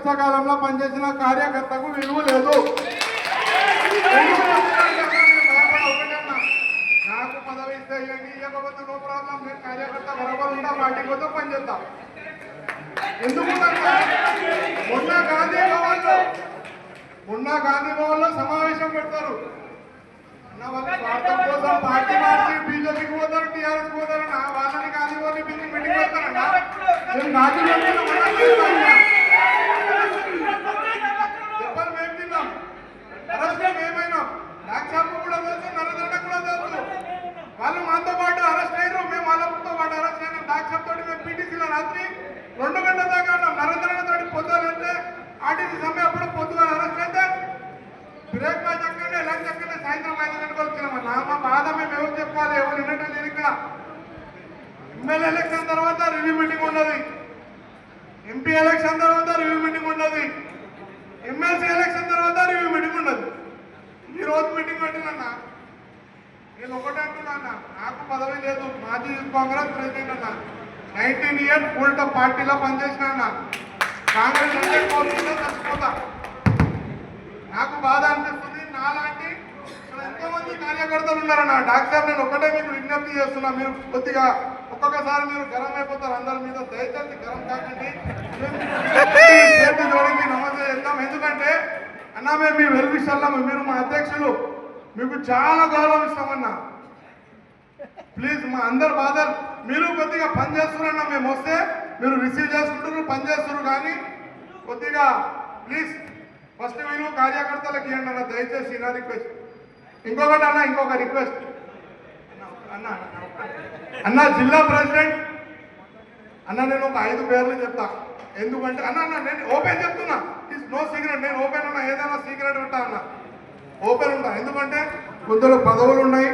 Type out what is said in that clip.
పుస్తకాలంలో పనిచేసిన కార్యకర్తకు విలువ లేదు. నాకు పదవి ఇస్తే ఇవ్వకపోతే నో ప్రాబ్లం, నేను కార్యకర్త బరాబర్ ఉంటా, పార్టీకి పోతే పనిచేద్దాం. ఎందుకు మొన్న గాంధీ భవన్లో సమావేశం పెడతారు అన్న, వాళ్ళు స్వార్థం కోసం పార్టీ మార్చి బీజేపీకి పోతారు, టీఆర్ఎస్ పోతారు, వాళ్ళని గాంధీ భవన్ మీటింగ్ పెడతారన్న. మేము గాంధీ చెప్పాలి, మేము తిన్నాం, అరెస్ట్ మేమైనాం, డాక్టర్ కూడా తెలుసు, నరేంద్ర కూడా తెలుసు. వాళ్ళు మాతో పాటు అరెస్ట్ అయ్యారు, మేము వాళ్ళతో పాటు అరెస్ట్ అయినాం. డాక్టర్ తోటి మేము పీటీసీలో రాత్రి 2 గంటల దాకా ఉన్నాం. నరేంద్ర తోటి పొద్దులంటే ఆర్టీసీ సమ్మె అప్పుడు పొద్దుగా అరెస్ట్ అయితే బ్రేక్ మ్యాచ్ అక్కడే లంచ్ అక్కడే సాయంత్రం 5 గంటలకు వచ్చినామన్నా. మా బాధ మేము ఎవరు చెప్పాలి, ఎవరు వినటం లేదు. ఇక్కడ ఎమ్మెల్యే ఎలక్షన్ తర్వాత రివ్యూ మీటింగ్ ఉన్నది, ఎంపీ ఎలక్షన్ తర్వాత రివ్యూ మీటింగ్ ఉన్నది, ఎమ్మెల్సీ ఎలక్షన్ తర్వాత రివ్యూ మీటింగ్ ఉన్నది. ఈ రోజు మీటింగ్ పెట్టినన్నా నేను ఒకటే అంటున్నా, నాకు పదవి లేదు, మాజీ కాంగ్రెస్ ప్రెసిడెంట్ అన్నా, 19 ఇయర్స్ ఫుల్ టాప్ పార్టీలో పనిచేసిన అన్న, కాంగ్రెస్ అంటే కోరుకుంటే చచ్చిపోతా. నాకు బాధ అనిపిస్తుంది. నాలాంటి ఇక్కడ ఎంతో మంది కార్యకర్తలు ఉన్నారన్న. డాక్టర్ నేను ఒకటే మీకు విజ్ఞప్తి చేస్తున్నా, మీరు కొద్దిగా ఒక్కొక్కసారి మీరు గరం అయిపోతారు అందరి మీద, దయచేసి గరం కాకండి, చేతి జోడించి నమస్తే చేద్దాం. ఎందుకంటే అన్న మేము మీ వెల్ విషయాల్లో మీరు మా అధ్యక్షులు, మీకు చాలా గౌరవం ఇస్తామన్నా. ప్లీజ్ మా అందరు బాధలు మీరు కొద్దిగా పని చేస్తున్నారన్నా, మేము వస్తే మీరు రిసీవ్ చేసుకుంటారు, పని చేస్తున్నారు, కానీ కొద్దిగా ప్లీజ్ ఫస్ట్ మీరు కార్యకర్తలకు ఇవ్వండి అన్న, దయచేసి నా రిక్వెస్ట్. ఇంకొకటి అన్న, ఇంకొక రిక్వెస్ట్ అన్న, అన్న జిల్లా ప్రెసిడెంట్ అన్న, నేను ఒక 5 పేర్లు చెప్తా. ఎందుకంటే అన్న నేను ఓపెన్ చెప్తున్నా, ఇట్స్ నో సీక్రెట్, నేను ఓపెన్ ఉన్నా, ఏదైనా సీక్రెట్ ఉంటా అన్న, ఓపెన్ ఉంటా. ఎందుకంటే కొందరు పదవులు ఉన్నాయి,